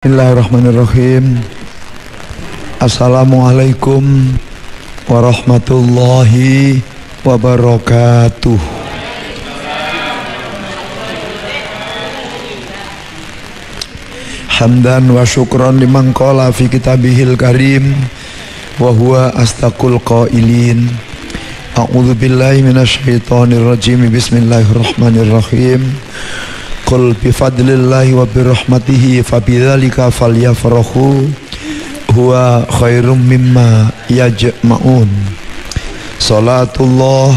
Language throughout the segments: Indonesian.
Bismillahirrahmanirrahim. Assalamualaikum warahmatullahi wabarakatuh. Hamdan wa syukran liman qala fi kitabihil karim wa huwa astaqul qailin. A'udzu billahi minasyaitonir rajim. Bismillahirrahmanirrahim. Qul bifadlillahi wa birahmatihi fabidzalika falyafrahu huwa khairum mimma yajma'un. Salatullah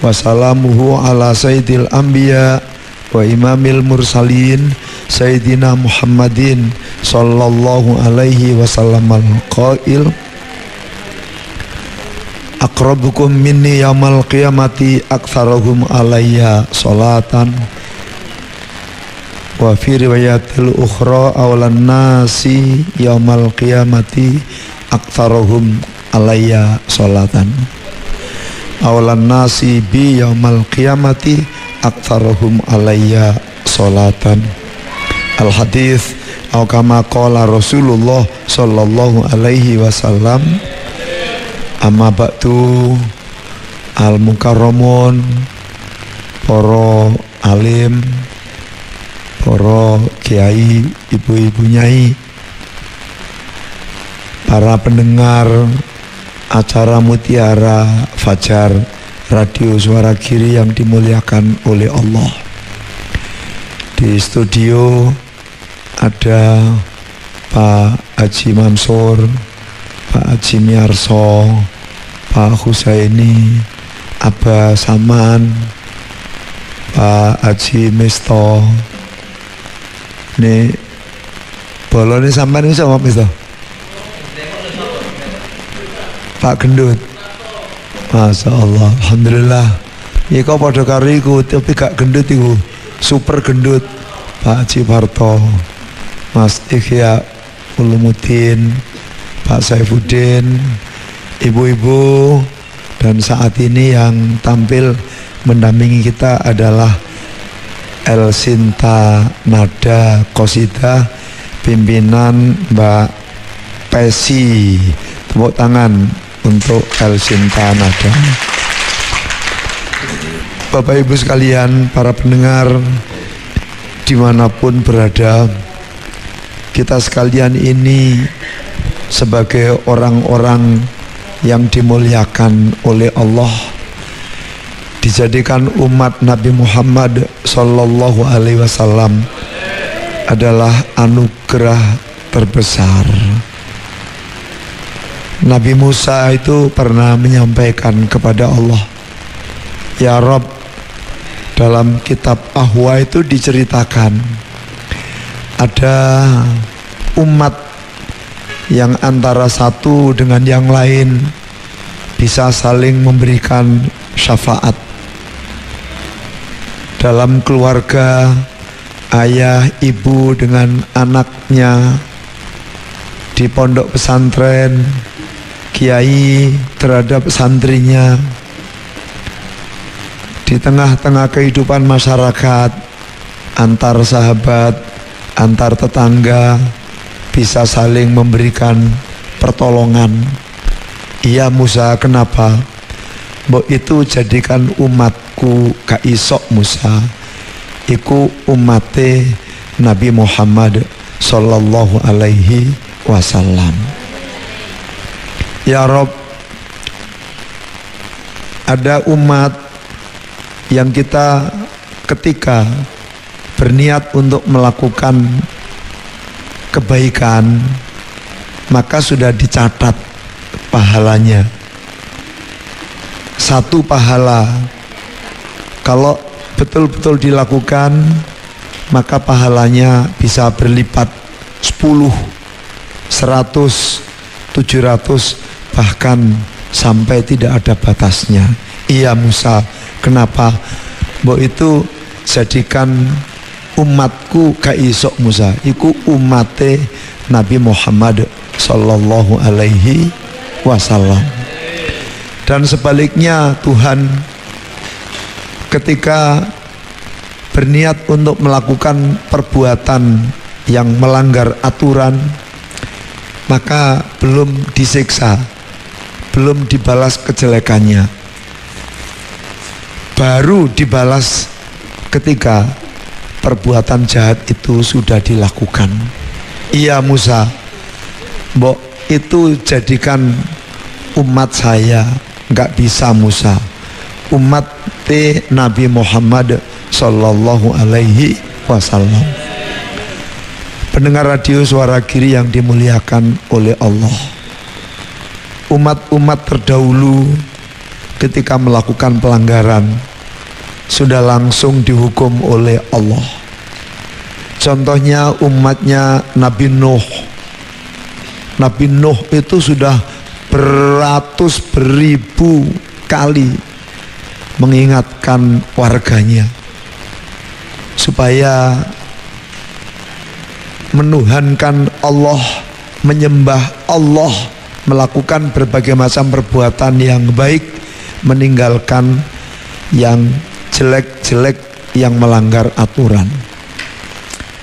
wa salamuhu ala sayyidil anbiya wa imamil mursalin sayyidina Muhammadin sallallahu alaihi wasallam al-qail aqrabukum minni yaumal qiyamati aktsaruhum alayya salatan wa fi riwayatil ukhra awalan nasi yaumal qiyamati aktsaruhum alayya salatan awalan nasi bi yaumal qiyamati aktsaruhum alayya salatan. Al hadis au kama qala Rasulullah sallallahu alaihi wasallam. Amma ba'du, al mukarramun, para alim, para kiai, ibu-ibu nyai, para pendengar acara Mutiara Fajar Radio Suara Kiri yang dimuliakan oleh Allah. Di studio ada Pak Haji Mansur, Pak Haji Miarso, Pak Husaini, Abah Saman, Pak Haji Misto. Nih bolone sampean iso apa Misto? Pak Gendut. Masya Allah, alhamdulillah. Iki kok padha karo iku, tapi gak gendut iku. Super gendut. Pak Haji Parto, Mas Ikhya Ulumuddin, Pak Saifuddin, ibu-ibu, dan saat ini yang tampil mendampingi kita adalah El Sinta Nada Qosidah, pimpinan Mbak Pesi. Tepuk tangan untuk El Sinta Nada. Bapak Ibu sekalian, para pendengar dimanapun berada, kita sekalian ini sebagai orang-orang yang dimuliakan oleh Allah, dijadikan umat Nabi Muhammad sallallahu alaihi wasallam adalah anugerah terbesar. Nabi Musa itu pernah menyampaikan kepada Allah, ya Rabb, dalam kitab Ahwa itu diceritakan ada umat yang antara satu dengan yang lain bisa saling memberikan syafaat. Dalam keluarga, ayah, ibu dengan anaknya, di pondok pesantren, kiai terhadap santrinya, di tengah-tengah kehidupan masyarakat, antar sahabat, antar tetangga, bisa saling memberikan pertolongan. Iya Musa, kenapa? Mbok itu jadikan umatku ka isok Musa, iku umate Nabi Muhammad sallallahu alaihi wasallam. Ya Rob, ada umat yang kita ketika berniat untuk melakukan kebaikan, maka sudah dicatat pahalanya. Satu pahala kalau betul-betul dilakukan, maka pahalanya bisa berlipat 10, 100, 700, bahkan sampai tidak ada batasnya. Iya Musa, kenapa? Mbok itu jadikan umatku kaisok Musa, iku umate Nabi Muhammad sallallahu alaihi wasallam. Dan sebaliknya, Tuhan ketika berniat untuk melakukan perbuatan yang melanggar aturan, maka belum disiksa, belum dibalas kejelekannya, baru dibalas ketika perbuatan jahat itu sudah dilakukan. Iya Musa, mbok itu jadikan umat saya. Nggak bisa Musa, umat Nabi Muhammad Sallallahu Alaihi Wasallam. Pendengar radio Suara Giri yang dimuliakan oleh Allah, umat-umat terdahulu ketika melakukan pelanggaran sudah langsung dihukum oleh Allah. Contohnya umatnya Nabi Nuh. Nabi Nuh itu sudah beratus beribu kali mengingatkan warganya supaya menuhankan Allah, menyembah Allah, melakukan berbagai macam perbuatan yang baik, meninggalkan yang jelek-jelek yang melanggar aturan.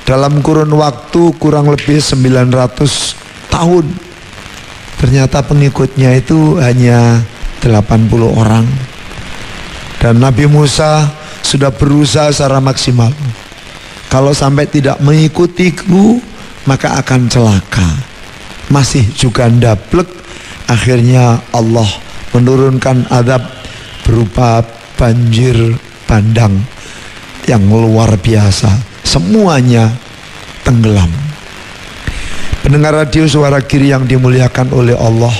Dalam kurun waktu kurang lebih 900 tahun, ternyata pengikutnya itu hanya 80 orang. Dan Nabi Musa sudah berusaha secara maksimal. Kalau sampai tidak mengikutiku, maka akan celaka. Masih juga ndablek. Akhirnya Allah menurunkan azab berupa banjir bandang yang luar biasa. Semuanya tenggelam. Pendengar radio Suara Giri yang dimuliakan oleh Allah,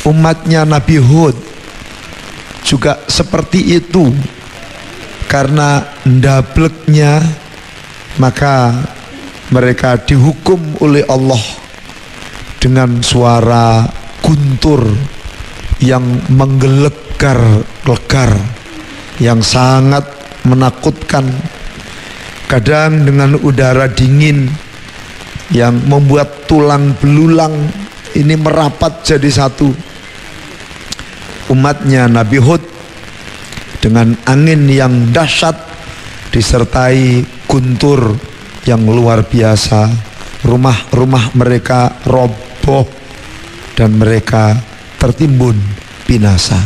umatnya Nabi Hud juga seperti itu. Karena ndableknya, maka mereka dihukum oleh Allah dengan suara guntur yang menggelegar-legar, yang sangat menakutkan. Kadang dengan udara dingin yang membuat tulang belulang ini merapat jadi satu. Umatnya Nabi Hud dengan angin yang dahsyat disertai guntur yang luar biasa, rumah-rumah mereka roboh dan mereka tertimbun binasa.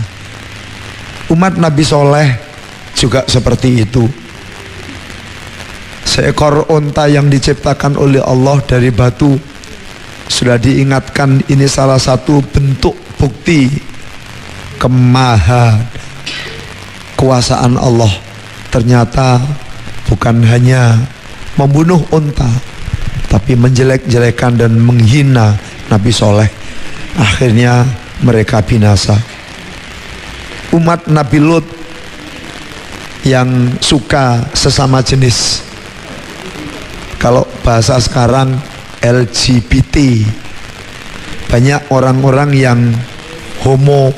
Umat Nabi Soleh juga seperti itu. Seekor unta yang diciptakan oleh Allah dari batu, sudah diingatkan ini salah satu bentuk bukti kemaha kuasaan Allah. Ternyata bukan hanya membunuh unta, tapi menjelek-jelekan dan menghina Nabi Soleh. Akhirnya mereka binasa. Umat Nabi Lut yang suka sesama jenis, kalau bahasa sekarang LGBT, banyak orang-orang yang homo,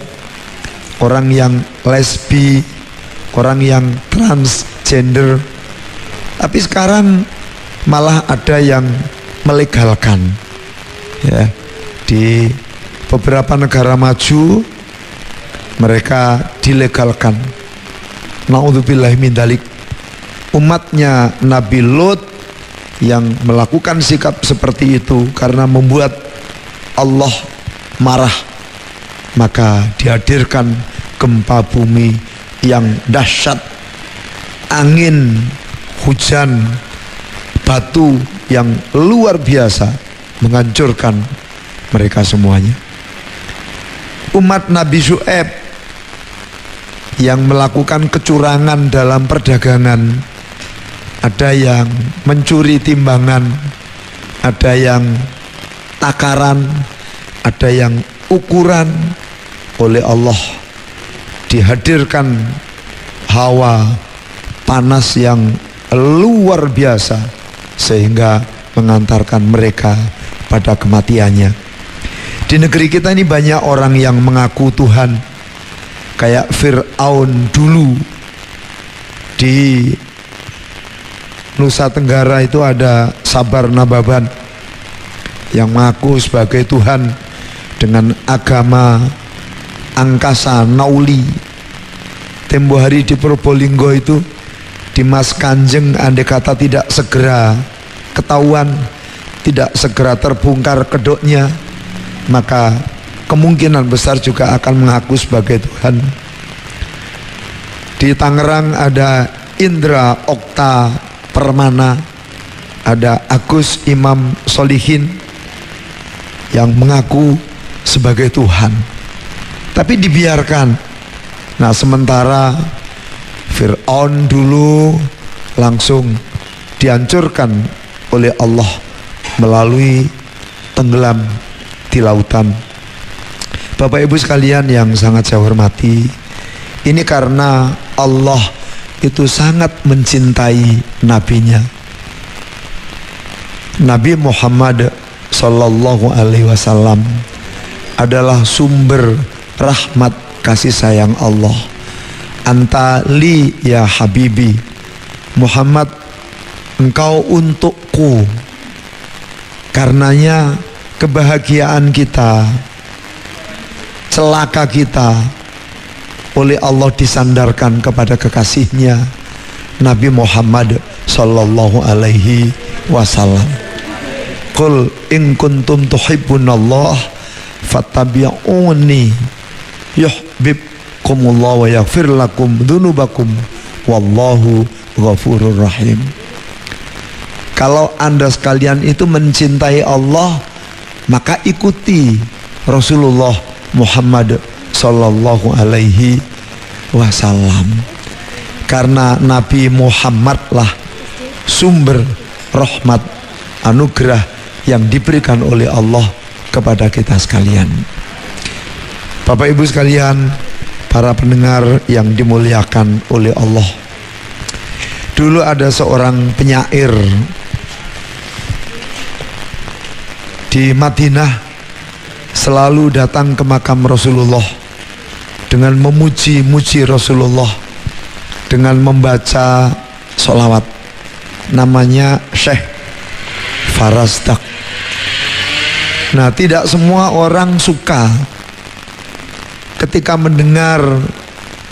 orang yang lesbi, orang yang transgender. Tapi sekarang malah ada yang melegalkan, ya. Di beberapa negara maju mereka dilegalkan. Naudzubillahi min dzalik. Umatnya Nabi Lut yang melakukan sikap seperti itu karena membuat Allah marah, maka dihadirkan gempa bumi yang dahsyat, angin, hujan, batu yang luar biasa menghancurkan mereka semuanya. Umat Nabi Syu'aib yang melakukan kecurangan dalam perdagangan, ada yang mencuri timbangan, ada yang takaran, ada yang ukuran. Oleh Allah dihadirkan hawa panas yang luar biasa sehingga mengantarkan mereka pada kematiannya. Di negeri kita ini banyak orang yang mengaku Tuhan, kayak Fir'aun dulu. Di Nusa Tenggara itu ada Sabar Nababan yang mengaku sebagai Tuhan dengan agama angkasa nauli. Tempo hari di Probolinggo itu Dimas Kanjeng andai kata tidak segera ketahuan, tidak segera terbongkar kedoknya, maka kemungkinan besar juga akan mengaku sebagai Tuhan. Di Tangerang ada Indra Okta Permana, ada Agus Imam Solihin yang mengaku sebagai Tuhan, tapi dibiarkan. Nah, sementara Fir'aun dulu langsung dihancurkan oleh Allah melalui tenggelam di lautan. Bapak Ibu sekalian yang sangat saya hormati, ini karena Allah itu sangat mencintai nabinya. Nabi Muhammad Sallallahu Alaihi Wasallam adalah sumber rahmat kasih sayang Allah. Anta li ya habibi, Muhammad, engkau untukku. Karenanya kebahagiaan kita, celaka kita oleh Allah disandarkan kepada kekasihnya Nabi Muhammad Sallallahu Alaihi Wasallam. Qul in kuntum tuhibbunallah fattabi'uni yuhibbukumullah wa yaghfir lakum dzunubakum wallahu ghafurur rahim. Kalau Anda sekalian itu mencintai Allah, maka ikuti Rasulullah Muhammad Sallallahu Alaihi Wasallam. Karena Nabi Muhammad lah sumber rahmat anugerah yang diberikan oleh Allah kepada kita sekalian. Bapak Ibu sekalian, para pendengar yang dimuliakan oleh Allah, dulu ada seorang penyair di Madinah, selalu datang ke makam Rasulullah dengan memuji-muji Rasulullah dengan membaca sholawat. Namanya Syekh Farasdak. Nah, tidak semua orang suka ketika mendengar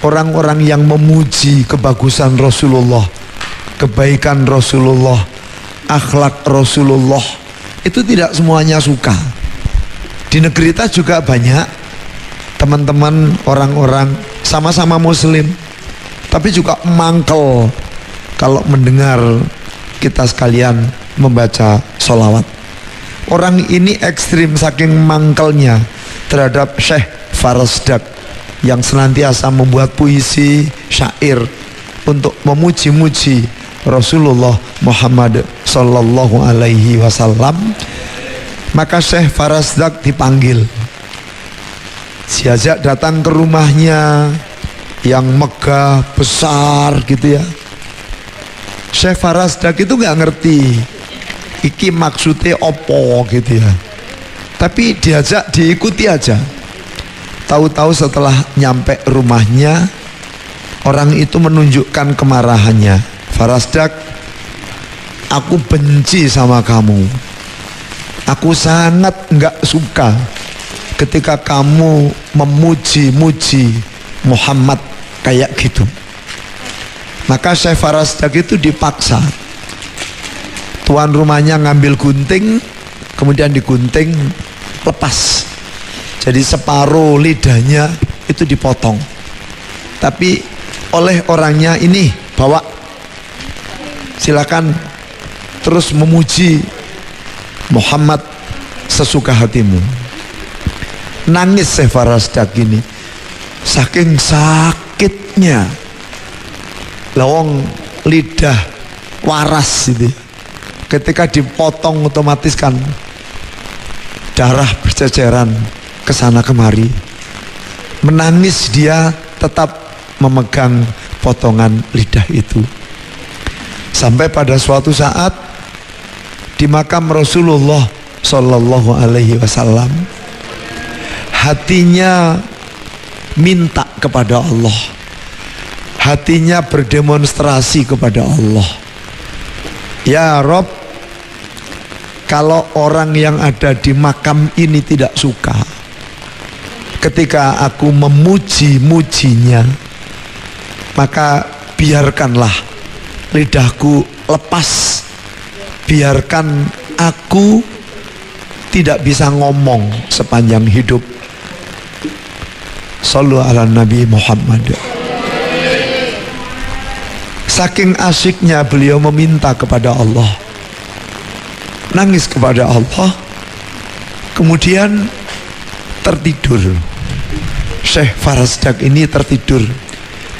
orang-orang yang memuji kebagusan Rasulullah, kebaikan Rasulullah, akhlak Rasulullah. Itu tidak semuanya suka. Di negeri kita juga banyak teman-teman orang-orang sama-sama muslim, tapi juga mangkel kalau mendengar kita sekalian membaca sholawat. Orang ini ekstrim saking mangkelnya terhadap Syekh Farasdak yang senantiasa membuat puisi, syair untuk memuji-muji Rasulullah Muhammad Sallallahu Alaihi Wasallam. Maka Syekh Farasdak dipanggil, diajak datang ke rumahnya yang megah besar gitu ya. Syekh Farasdak itu nggak ngerti iki maksudnya opo gitu ya, tapi diajak, diikuti aja. Tahu-tahu setelah nyampe rumahnya, orang itu menunjukkan kemarahannya. Farasdak, aku benci sama kamu. Aku sangat nggak suka ketika kamu memuji-muji Muhammad kayak gitu. Maka Syekh Farasdak itu dipaksa. Tuan rumahnya ngambil gunting, kemudian digunting, lepas. Jadi separuh lidahnya itu dipotong. Tapi oleh orangnya ini, bawa, silakan terus memuji Muhammad sesuka hatimu. Nangis Syekh Farasdak ini, saking sakitnya. Lawang lidah waras itu, ketika dipotong otomatis kan darah berceceran ke sana kemari. Menangis dia tetap memegang potongan lidah itu. Sampai pada suatu saat di makam Rasulullah Sallallahu Alaihi Wasallam, hatinya minta kepada Allah, hatinya berdemonstrasi kepada Allah. Ya Rob, kalau orang yang ada di makam ini tidak suka ketika aku memuji-mujinya, maka biarkanlah lidahku lepas, biarkan aku tidak bisa ngomong sepanjang hidup. Shallu ala Nabi Muhammad. Saking asyiknya beliau meminta kepada Allah, nangis kepada Allah, kemudian tertidur. Syekh Farasdak ini tertidur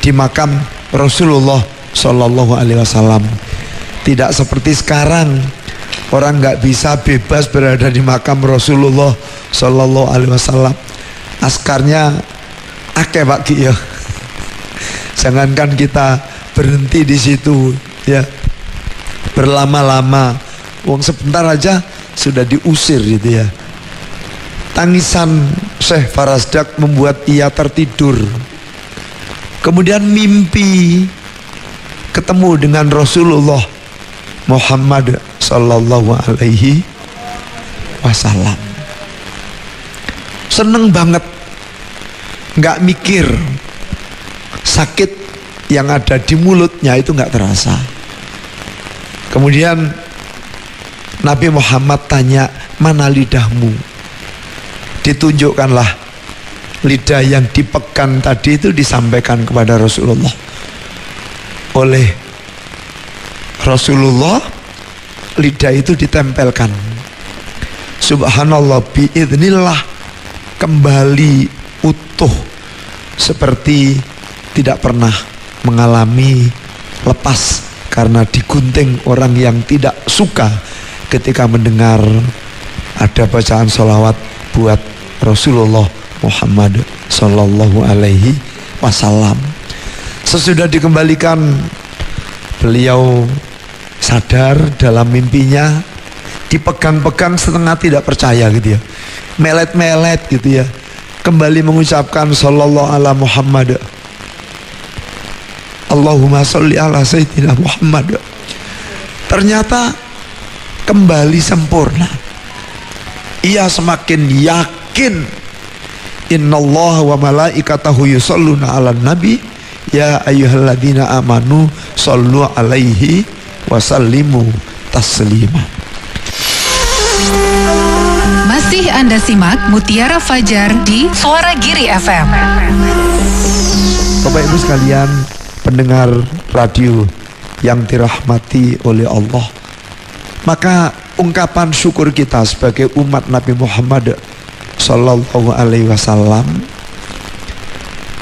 di makam Rasulullah Sallallahu Alaihi Wasallam. Tidak seperti sekarang, orang nggak bisa bebas berada di makam Rasulullah Sallallahu Alaihi Wasallam. Askarnya akeh Pak Ki ya. Jangankan kita berhenti di situ ya, berlama-lama, wong sebentar aja sudah diusir gitu ya. Tangisan Syekh Farasdak membuat ia tertidur. Kemudian mimpi ketemu dengan Rasulullah Muhammad Sallallahu Alaihi Wasallam. Seneng banget, nggak mikir, sakit yang ada di mulutnya itu nggak terasa. Kemudian Nabi Muhammad tanya, mana lidahmu? Ditunjukkanlah lidah yang dipegang tadi itu, disampaikan kepada Rasulullah. Oleh Rasulullah lidah itu ditempelkan. Subhanallah, biidznillah, kembali utuh seperti tidak pernah mengalami lepas karena digunting orang yang tidak suka ketika mendengar ada bacaan sholawat buat Rasulullah Muhammad Sallallahu Alaihi Wasallam. Sesudah dikembalikan, beliau sadar dalam mimpinya, dipegang-pegang setengah tidak percaya gitu ya, melet-melet gitu ya, kembali mengucapkan Sallallahu ala Muhammad, Allahumma sholli ala Sayyidina Muhammad. Ternyata kembali sempurna. Ia semakin yakin, innallaha wa malaikatahu yusholluna 'alan nabi ya ayyuhalladzina amanu shollu 'alaihi wa sallimu taslima. Masih Anda simak Mutiara Fajar di Suara Giri FM. Bapak Ibu sekalian, pendengar radio yang dirahmati oleh Allah, maka ungkapan syukur kita sebagai umat Nabi Muhammad Sallallahu Alaihi Wasallam,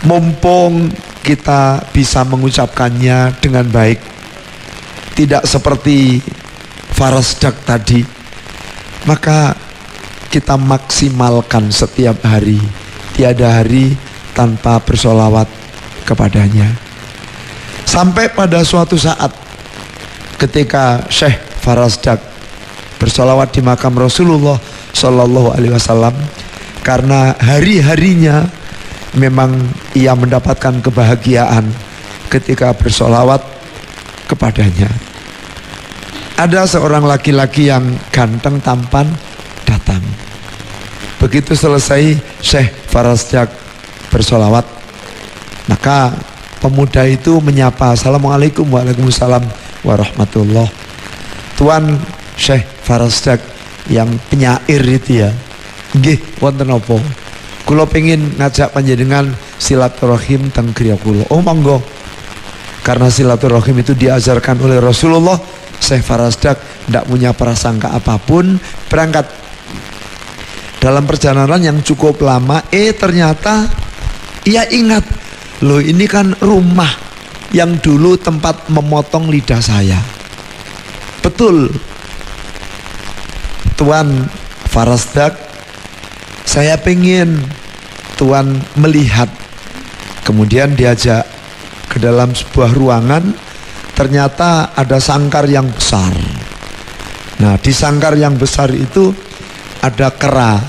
mumpung kita bisa mengucapkannya dengan baik, tidak seperti Farasdak tadi, maka kita maksimalkan setiap hari, tiada hari tanpa bersolawat kepadanya. Sampai pada suatu saat ketika Syekh Farasdak bersolawat di makam Rasulullah Sallallahu Alaihi Wasallam, karena hari-harinya memang ia mendapatkan kebahagiaan ketika bersolawat kepadanya. Ada seorang laki-laki yang ganteng tampan datang. Begitu selesai Syekh Farasdak bersolawat, maka pemuda itu menyapa, Assalamualaikum. Waalaikumsalam warahmatullah. Tuan Syekh Farasdak yang penyair itu ya, nggih wonten apa? Kula pengin ngajak panjenengan silaturahim teng griya kula. Oh monggo. Karena silaturahim itu diajarkan oleh Rasulullah, Syekh Farasdak tidak punya prasangka apapun, berangkat. Dalam perjalanan yang cukup lama, ternyata ia ingat, loh ini kan rumah yang dulu tempat memotong lidah saya. Betul, Tuan Farasdak, saya pengen Tuan melihat. Kemudian diajak ke dalam sebuah ruangan, ternyata ada sangkar yang besar. Nah, di sangkar yang besar itu ada kera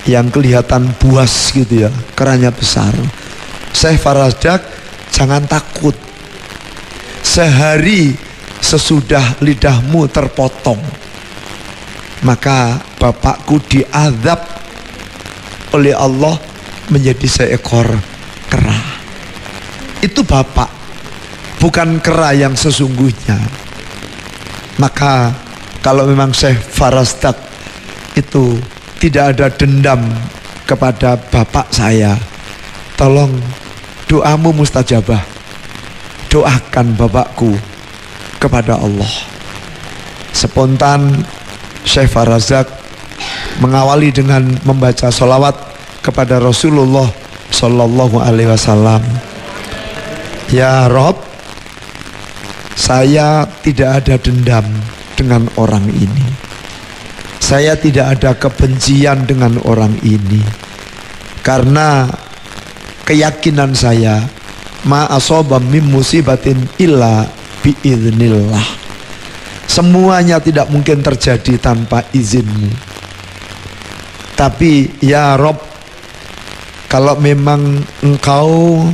yang kelihatan buas gitu ya, keranya besar. Syekh Farasdak, jangan takut, sehari sesudah lidahmu terpotong, maka bapakku diazab oleh Allah menjadi seekor kera. Itu bapak, bukan kera yang sesungguhnya. Maka kalau memang Syekh Farasdak itu tidak ada dendam kepada bapak saya, tolong doamu mustajabah. Doakan bapakku kepada Allah. Spontan Syekh Farasdak mengawali dengan membaca sholawat kepada Rasulullah Sallallahu Alaihi Wasallam. Ya Rob, saya tidak ada dendam dengan orang ini. Saya tidak ada kebencian dengan orang ini. Karena keyakinan saya, ma asaba min musibatin illa biiznillah. Semuanya tidak mungkin terjadi tanpa izinmu. Tapi ya Rob, kalau memang engkau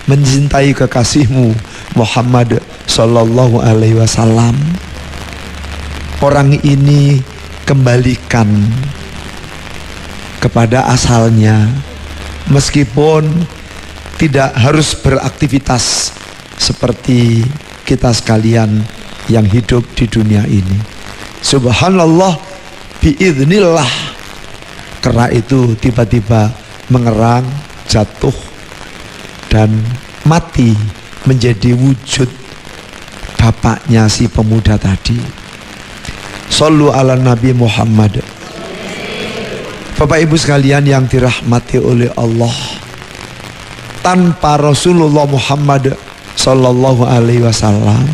mencintai kekasihmu Muhammad Sallallahu Alaihi Wasallam, orang ini kembalikan kepada asalnya, meskipun tidak harus beraktivitas seperti kita sekalian yang hidup di dunia ini. Subhanallah biiznillah. Kera itu tiba-tiba mengerang, jatuh dan mati menjadi wujud bapaknya si pemuda tadi. Shallu ala Nabi Muhammad. Bapak Ibu sekalian yang dirahmati oleh Allah, tanpa Rasulullah Muhammad Sallallahu Alaihi Wasallam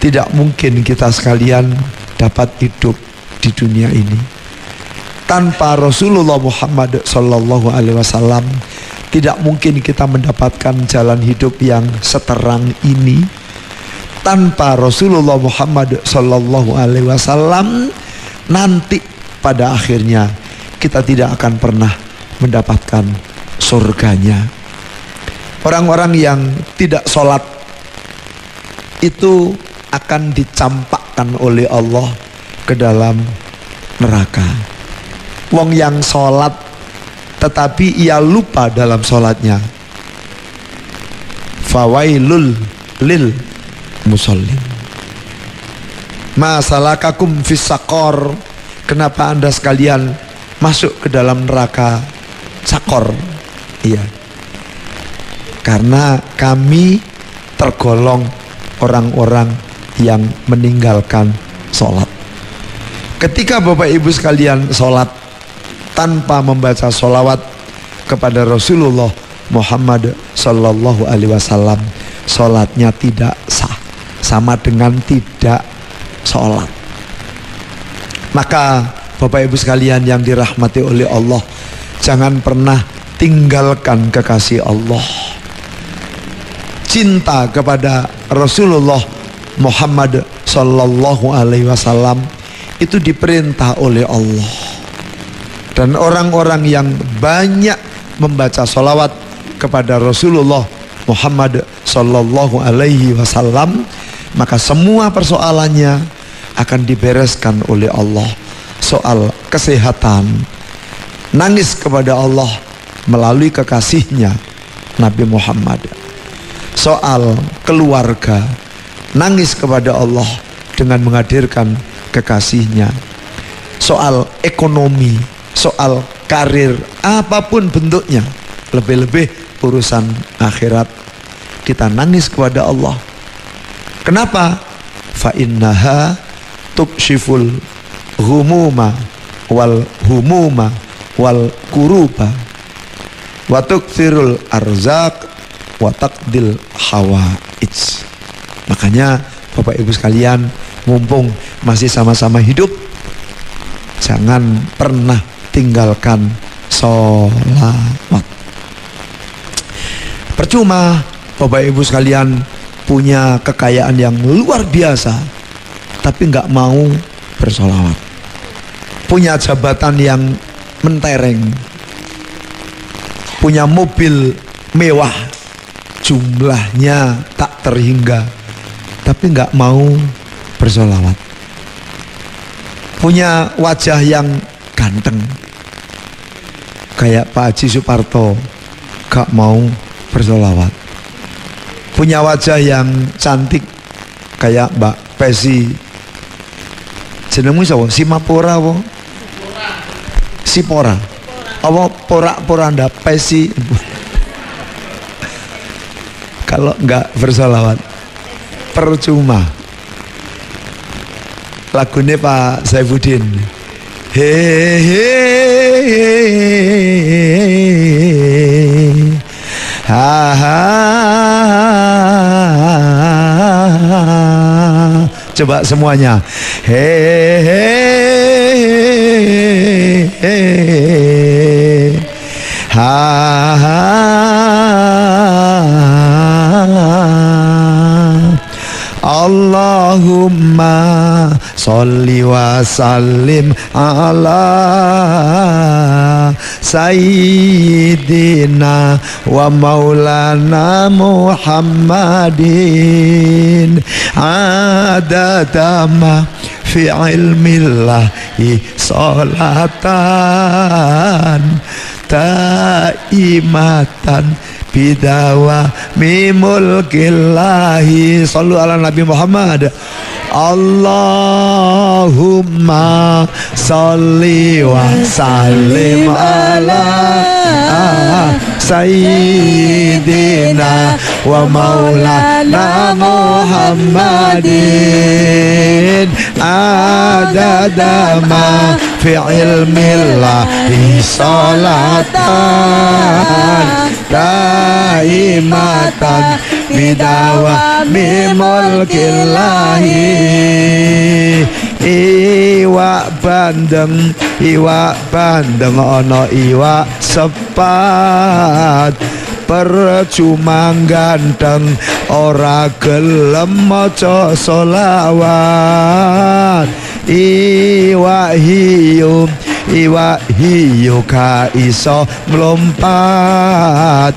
tidak mungkin kita sekalian dapat hidup di dunia ini. Tanpa Rasulullah Muhammad Sallallahu Alaihi Wasallam tidak mungkin kita mendapatkan jalan hidup yang seterang ini. Tanpa Rasulullah Muhammad Sallallahu Alaihi Wasallam nanti pada akhirnya kita tidak akan pernah mendapatkan surganya. Orang-orang yang tidak sholat itu akan dicampakkan oleh Allah ke dalam neraka. Wong yang sholat tetapi ia lupa dalam sholatnya, fawailul lil musallin. Masalakakum fis saqor. Kenapa anda sekalian masuk ke dalam neraka sakor? Iya, karena kami tergolong orang-orang yang meninggalkan sholat. Ketika Bapak Ibu sekalian sholat tanpa membaca sholawat kepada Rasulullah Muhammad Sallallahu Alaihi Wasallam, sholatnya tidak sah, sama dengan tidak sholat. Maka Bapak Ibu sekalian yang dirahmati oleh Allah, jangan pernah tinggalkan kekasih Allah. Cinta kepada Rasulullah Muhammad Sallallahu Alaihi Wasallam itu diperintah oleh Allah. Dan orang-orang yang banyak membaca sholawat kepada Rasulullah Muhammad Sallallahu Alaihi Wasallam, maka semua persoalannya akan dibereskan oleh Allah. Soal kesehatan, nangis kepada Allah melalui kekasihnya Nabi Muhammad. Soal keluarga, nangis kepada Allah dengan menghadirkan kekasihnya. Soal ekonomi, soal karir, apapun bentuknya, lebih-lebih urusan akhirat, kita nangis kepada Allah. Kenapa? Fa innaha tukshiful humuma wal humuma wal kuruba wa tukthirul arzak wa taqdil hawaij. Makanya Bapak Ibu sekalian, mumpung masih sama-sama hidup, jangan pernah tinggalkan sholawat. Percuma Bapak Ibu sekalian punya kekayaan yang luar biasa tapi nggak mau bersolawat. Punya jabatan yang mentereng, punya mobil mewah, jumlahnya tak terhingga, tapi nggak mau bersolawat. Punya wajah yang ganteng kayak Pak Haji Suparto, gak mau bersolawat. Punya wajah yang cantik kayak Mbak Pesi, Jenengmu sapa? Simapora apa? Sipora. Apa porak-poranda pesi? Kalau enggak bersolawat percuma. Lagunya Pak Saifuddin. Coba semuanya. Allahumma sholli wa sallim ala sayyidina wa maulana Muhammadin adadama fi ilmillahi sholatan taimatan bidawa mimulkillahi. Sallu ala Nabi Muhammad. Allahumma salli wa sallim ala sayyidina wa maulana Muhammadin adada ma fi ilmillahi salatan daimatan bidawami mulkillahi. Iwak bandeng ono iwak sepat percuma ganteng ora gelem maca selawat. Iwak hiu ka iso melompat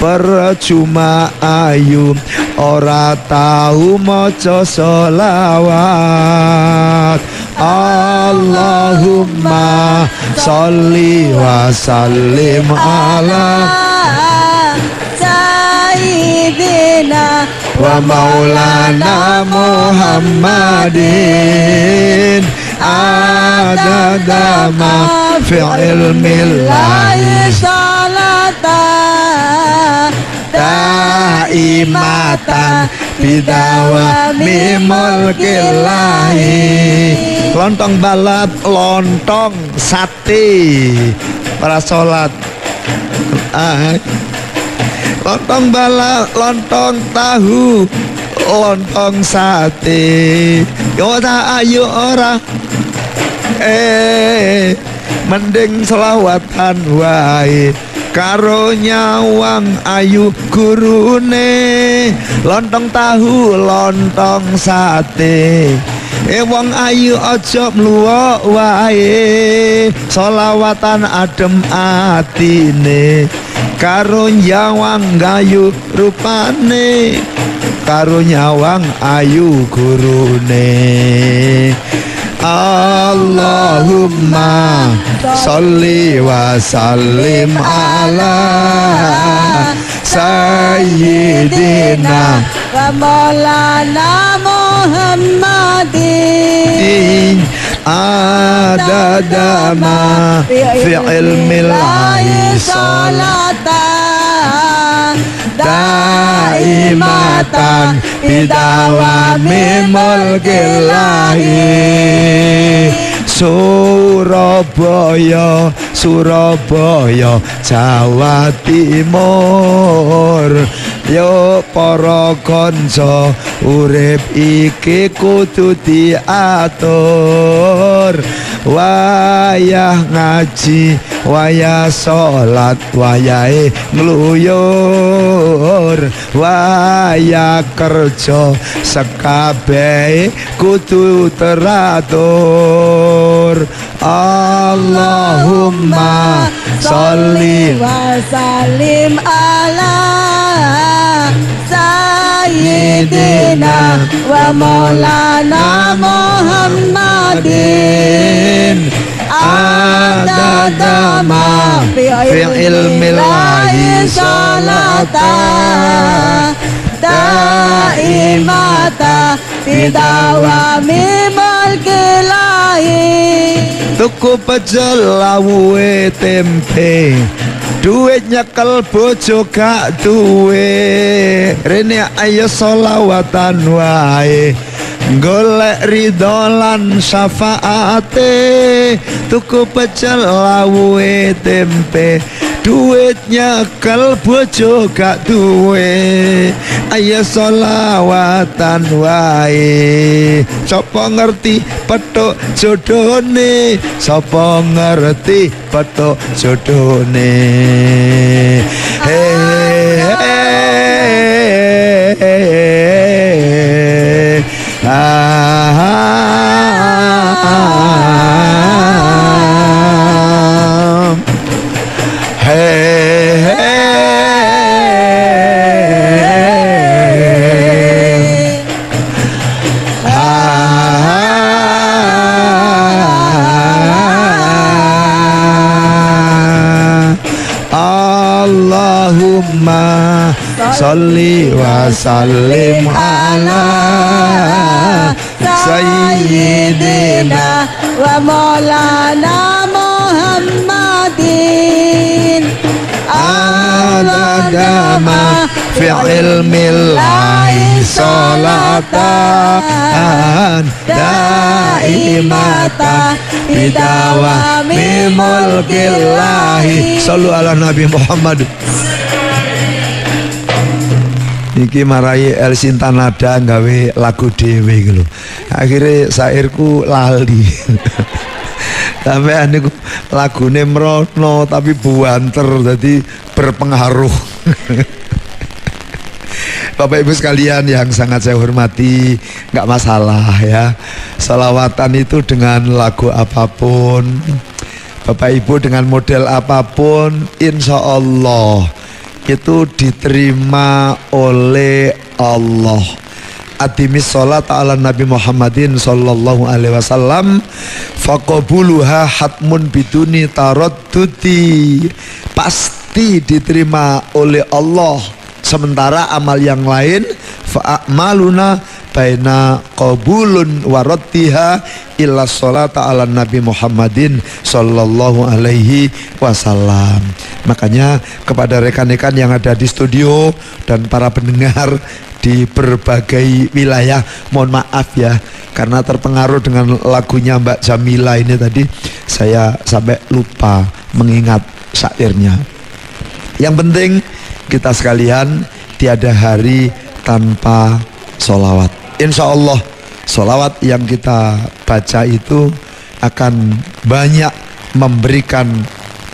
percuma ayu ora tahu maca selawat. Allahumma sholli wa sallim ala sayyidina wa maulana Muhammadin adada ma fi ilmillahi salatan daimatan bidawami mulkillahi. Lontong balat, lontong sate para sholat. Lontong balat, lontong tahu, lontong sate. Yo ta ayu ora mending selawatan wae karo nyawang ayu gurune. Lontong tahu, lontong sate, wong ayu aja mluwok wae selawatan adem atine karo nyawang ayu rupane karo nyawang ayu gurune. Allahumma sholli wa sallim ala sayyidina wa maulana Muhammadin adada ma fi ilmillahi salatan daimatan bidawami mulkillahi. Surabaya, Surabaya, Jawa Timur. Yo para kanca urip iki kudu diatur. Wayah ngaji, wayah salat, wayahe ngluyur, wayah kerja sekabehe kudu teratur. Allahumma sholli wa sallim ala sayyidina wa maulana Muhammadin adada ma fi ilmillahi salatan daimata bidawami mulki lahi. tuku pecel lawuhe tempe, duit nyekel bojo gak duwe. Rene ayo solawatan wae, golek ridho lan syafaate. Tuku pecel lawuhe tempe, duit nyekel bojo gak duwe. Ayo solawatan wae, sapa ngerti petuk jodone, sapa ngerti petuk jodone. Allahumma sholli wa sallim ala Sayyidina wa maulana Muhammadin adama fi ilmillahi salatan daimata bidawami mulkillahi. Sallu ala Nabi Muhammad. Niki marai El Sintanada nggawe lagu dhewe iki lho. Akhire sairku lali. Sampeyan niku lagune mrono tapi buanter dadi berpengaruh. Bapak Ibu sekalian yang sangat saya hormati, nggak masalah ya. Salawatan itu dengan lagu apapun, Bapak Ibu dengan model apapun, insya Allah itu diterima oleh Allah. Adimis sholat ala Nabi Muhammadin sallallahu alaihi wasallam, faqabuluha hatmun biduni taradduti, pasti diterima oleh Allah. Sementara amal yang lain fa'amaluna baina qabulun waraddiha illa sholata ala Nabi Muhammadin sallallahu alaihi wasallam. Makanya kepada rekan-rekan yang ada di studio dan para pendengar di berbagai wilayah, mohon maaf ya karena terpengaruh dengan lagunya Mbak Jamila ini tadi, saya sampai lupa mengingat syairnya. Yang penting kita sekalian, tiada hari tanpa sholawat. Insya Allah sholawat yang kita baca itu akan banyak memberikan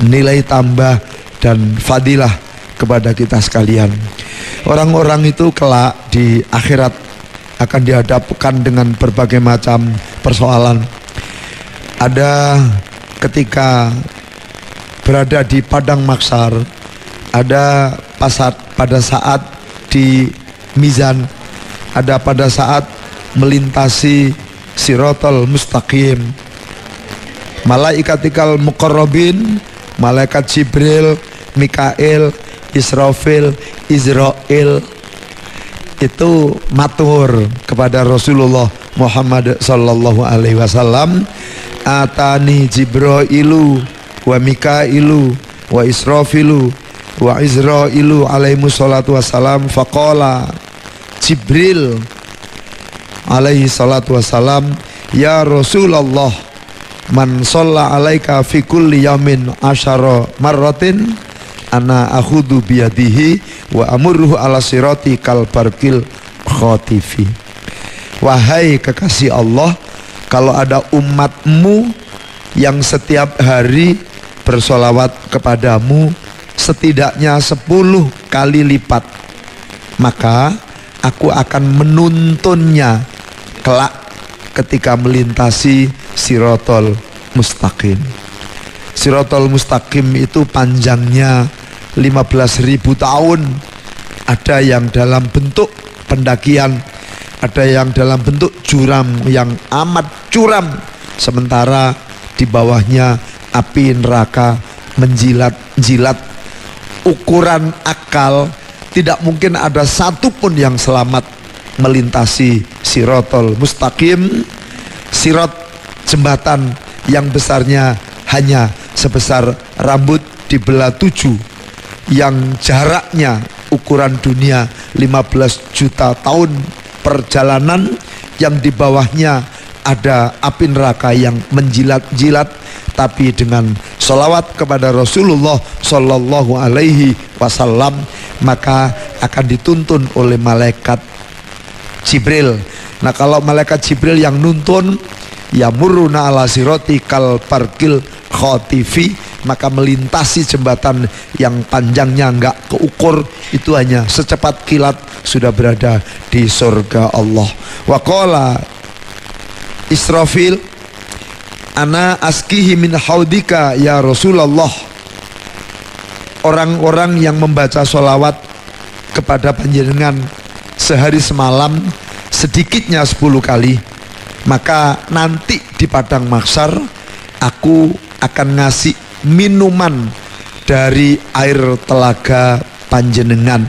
nilai tambah dan fadilah kepada kita sekalian. Orang-orang itu kelak di akhirat akan dihadapkan dengan berbagai macam persoalan. Ada ketika berada di padang mahsyar, ada pada saat di mizan, ada pada saat melintasi siratal mustaqim. Malaikatikal muqarrabin, malaikat Jibril, Mikail, Israfil, Israel itu matur kepada Rasulullah Muhammad sallallahu alaihi wasallam, atani Jibrailu wa Mikailu wa Israfilu wa Israilu alaihi salatu wassalam, faqala Jibril alaihi salatu wassalam, ya Rasulullah, man shalla alaika fi kulli yamin asyara marratin ana akhudu biyadihi wa amurruhu ala sirati kal barqil khotifi. Wahai kekasih Allah, kalau ada umatmu yang setiap hari bersolawat kepadamu setidaknya 10 kali lipat, maka aku akan menuntunnya kelak ketika melintasi sirotol mustaqim. Sirotol mustaqim itu panjangnya 15.000 tahun. Ada yang dalam bentuk pendakian, ada yang dalam bentuk juram yang amat curam, sementara di bawahnya api neraka menjilat-jilat. Ukuran akal tidak mungkin ada satupun yang selamat melintasi sirotol mustaqim Sirat, jembatan yang besarnya hanya sebesar rambut dibelah 7, yang jaraknya ukuran dunia 15 juta tahun perjalanan, yang di bawahnya ada api neraka yang menjilat-jilat. Tapi dengan sholawat kepada Rasulullah Sallallahu Alaihi Wasallam, maka akan dituntun oleh malaikat Jibril. Nah, kalau malaikat Jibril yang nuntun, ya muruna ala siroti kal parkil khotifi, maka melintasi jembatan yang panjangnya enggak keukur, itu hanya secepat kilat sudah berada di surga Allah. Wa qala Israfil, ana askihi min haudika ya Rasulullah. Orang-orang yang membaca sholawat kepada panjenengan sehari semalam sedikitnya 10 kali, maka nanti di padang mahsyar aku akan ngasih minuman dari air telaga panjenengan.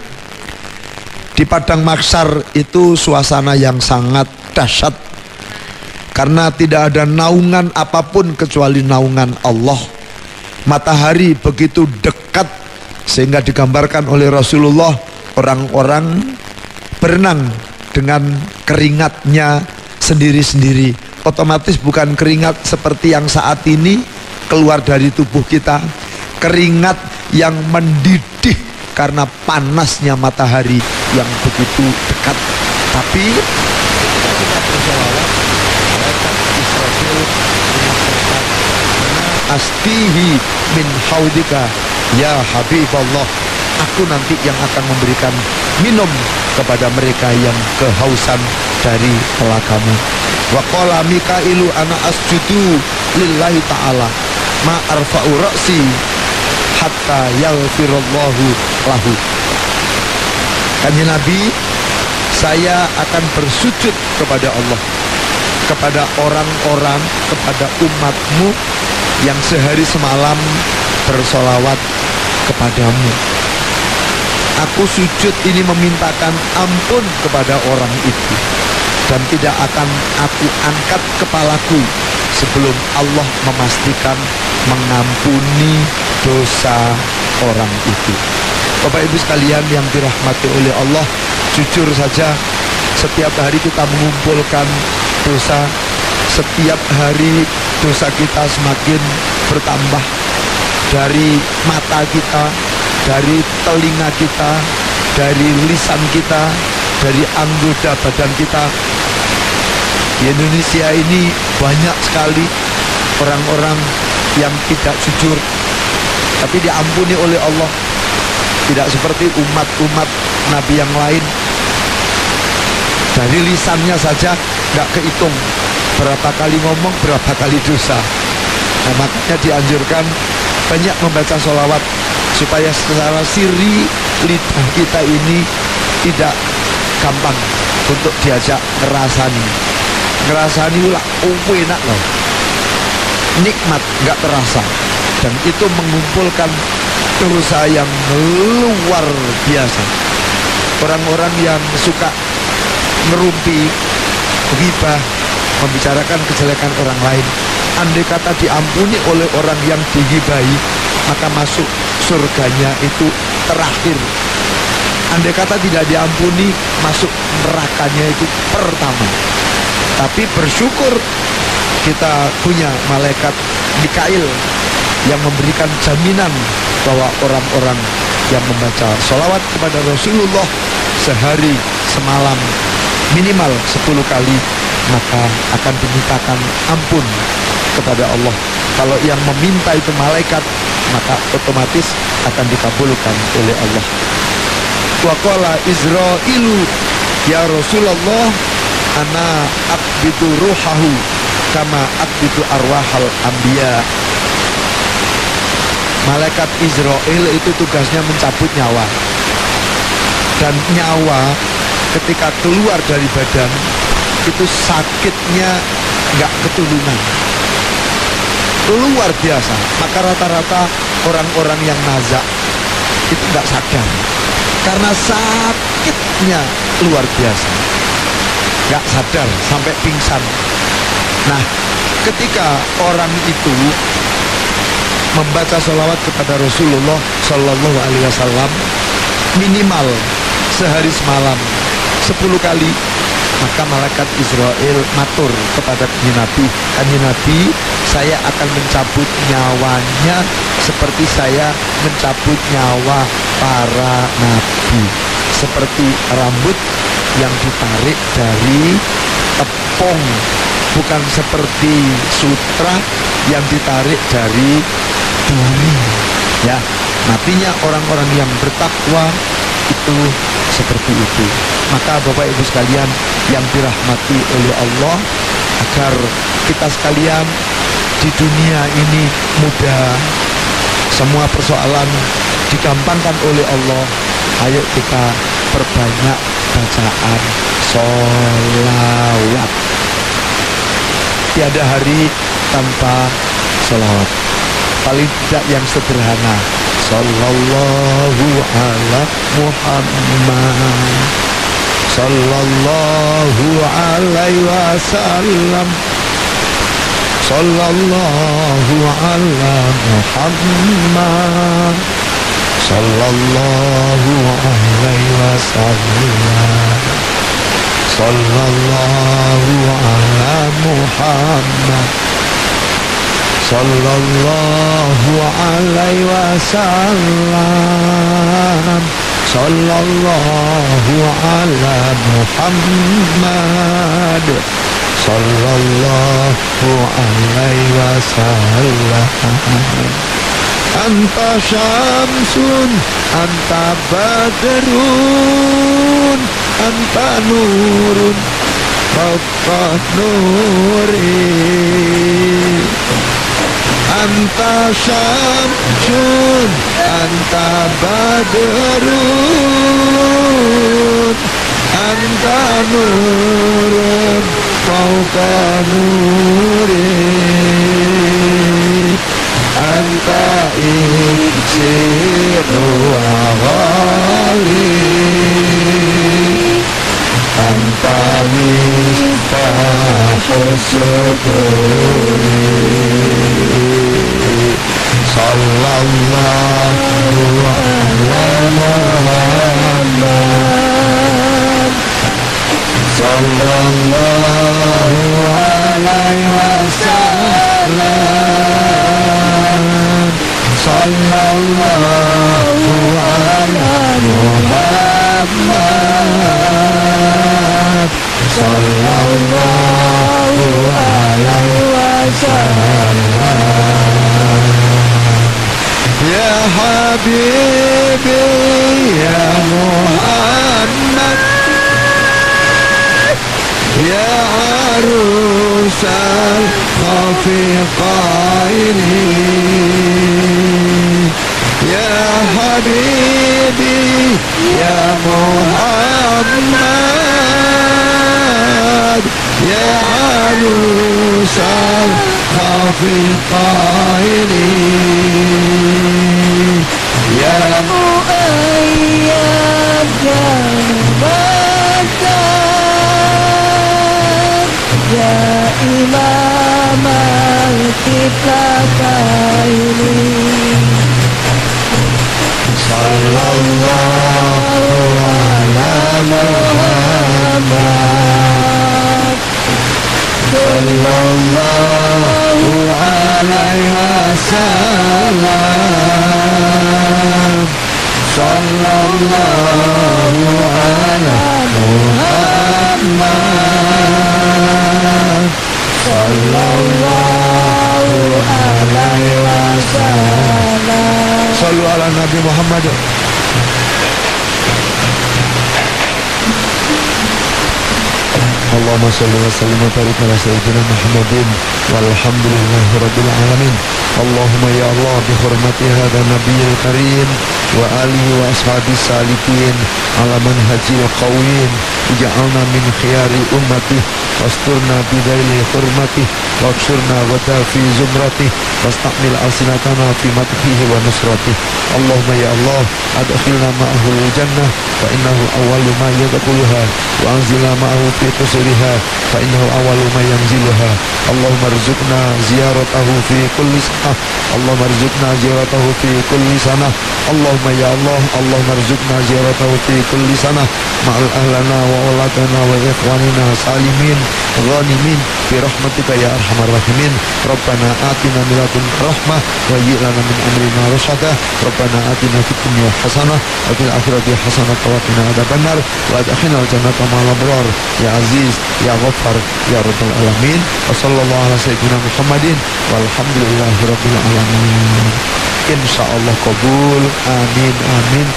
Di padang mahsyar itu suasana yang sangat dahsyat, karena tidak ada naungan apapun kecuali naungan Allah. Matahari begitu dekat sehingga digambarkan oleh Rasulullah, orang-orang berenang dengan keringatnya sendiri-sendiri. Otomatis bukan keringat seperti yang saat ini keluar dari tubuh kita, keringat yang mendidih karena panasnya matahari yang begitu dekat. Tapi kita bersolawat, malaikat Israfil mengatakan, astihi min haudika ya Habiballah, aku nanti yang akan memberikan minum kepada mereka yang kehausan dari telagamu. Wa qala Mikailu ana asjudu lillahi ta'ala ma arfa'u ra'si hatta yaghfirallahu lahu. Kanjeng Nabi, saya akan bersujud kepada Allah, kepada orang-orang, kepada umatmu yang sehari semalam bersolawat kepadamu. Aku sujud ini memintakan ampun kepada orang itu, dan tidak akan aku angkat kepalaku sebelum Allah memastikan mengampuni dosa orang itu. Bapak Ibu sekalian yang dirahmati oleh Allah, jujur saja setiap hari kita mengumpulkan dosa. Setiap hari dosa kita semakin bertambah, dari mata kita, dari telinga kita, dari lisan kita, dari anggota badan kita. Di Indonesia ini banyak sekali orang-orang yang tidak jujur, tapi diampuni oleh Allah. Tidak seperti umat-umat Nabi yang lain, dari lisannya saja nggak kehitung berapa kali ngomong, berapa kali dosa. Nah, makanya dianjurkan banyak membaca sholawat supaya secara sirri lidah kita ini tidak gampang untuk diajak ngerasani. Ngerasani ulah enak loh, nikmat nggak terasa, dan itu mengumpulkan dosa yang luar biasa. Orang-orang yang suka ngerumpi, ghibah, membicarakan kejelekan orang lain, andai kata diampuni oleh orang yang dighibahi, maka masuk surganya itu terakhir. Andai kata tidak diampuni, masuk nerakanya itu pertama. Tapi bersyukur kita punya malaikat Mikail yang memberikan jaminan bahwa orang-orang yang membaca sholawat kepada Rasulullah sehari semalam minimal 10 kali, maka akan dimintakan ampun kepada Allah. Kalau yang meminta itu malaikat, maka otomatis akan dikabulkan oleh Allah. Wa qala Israilu ya Rasulullah ana aqbidu ruhahu kama aqbidu arwahal anbiya. Malaikat Israel itu tugasnya mencabut nyawa, dan nyawa ketika keluar dari badan itu sakitnya nggak ketulungan, luar biasa. Maka rata-rata orang-orang yang nazak itu nggak sadar karena sakitnya luar biasa, nggak sadar sampai pingsan. Nah, ketika orang itu membaca sholawat kepada Rasulullah Shallallahu Alaihi Wasallam minimal sehari semalam 10 kali, maka malaikat Israel matur kepada kanjeng Nabi, saya akan mencabut nyawanya seperti saya mencabut nyawa para nabi, seperti rambut yang ditarik dari tepung, bukan seperti sutra yang ditarik dari duri. Ya, matinya orang-orang yang bertakwa itu seperti itu. Maka Bapak Ibu sekalian yang dirahmati oleh Allah, agar kita sekalian di dunia ini mudah, semua persoalan digampangkan oleh Allah. Ayo kita perbanyak bacaan sholawat. Tiada hari tanpa sholawat. Paling tidak yang sederhana, sallallahu ala Muhammad, sallallahu alaihi wasallam, sallallahu ala Muhammad, sallallahu alaihi wasallam, sallallahu ala Muhammad, sallallahu alaihi wasallam, sallallahu ala Muhammad, sallallahu alaihi wasallam. Anta syamsun, anta badrun, anta nurun, fawqa nuri. Anta syamsun, anta badrun, anta nurun, fawqa nuri. Anta iksiru awali, anta miftahus suduri. Sallallahu ala Muhammad, sallallahu alaihi wasallam, sallallahu ala Muhammad, sallallahu alaihi wasallam. Ya Habibi ya Muhammad, ya arusal khafiqaini, ya Habibi ya Muhammad, ya arusal khafiqaini, ya Mu'ayyad ya Mubarak, ya Imam al-Kitabani, sallallahu ala Muhammad, sallallahu alaihi wasallam, sallallahu ala Muhammad, sallallahu alaihi wasallam. Sallu ala Nabi Muhammad. Allahumma salli wa sallim wa barik ala sayyidina Muhammadin walhamdulillahi rabbil alamin. Allahumma ya Allah bi hurmati hadha nabiyil karim wa alihi wa ashabi salikin ala manhajil qawim, ij'alna min khiyari ummati wasturna bidaili hurmati waksurna wada fi zumrati wastakmil alsinatana fi mathihi wa nusrati. Allahumma ya Allah adkhilna ma'ahul jannah fa innahu awwalu ma yadkhuluha wa anzilna ma'ahu fi akhiriha fa innahu awwalu ma yanziluha. Allahumma arzuqna ziyaratahu fi kulli sanah. Allahumma arzuqna ziyaratahu fi kulli sanah. Allahumma ya Allah, Allahumma arzuqna ziyaratahu fi kulli sanah ma'al ahlana wa auladana wa ikhwanina salimin ghanimin bi rahmatika ya arhamar rahimin. Rabbana atina min ladunka rahmah wa hayyi lana min amrina rasyada. Rabbana atina fid dunya hasanah wa fil akhirati hasanah wa qina adzabannar wa adkhilna jannata ma'al abrar ya aziz ya ghaffar ya rabbal alamin. Wa sallallahu ala sayyidina Muhammadin walhamdulillahi rabbil alamin. Insyaallah qabul, amin amin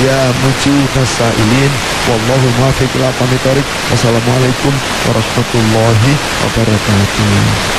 ya mujibas sailin. Wallahu muwaffiq ila aqwamit thoriq. Wassalamualaikum warahmatullahi wabarakatuh.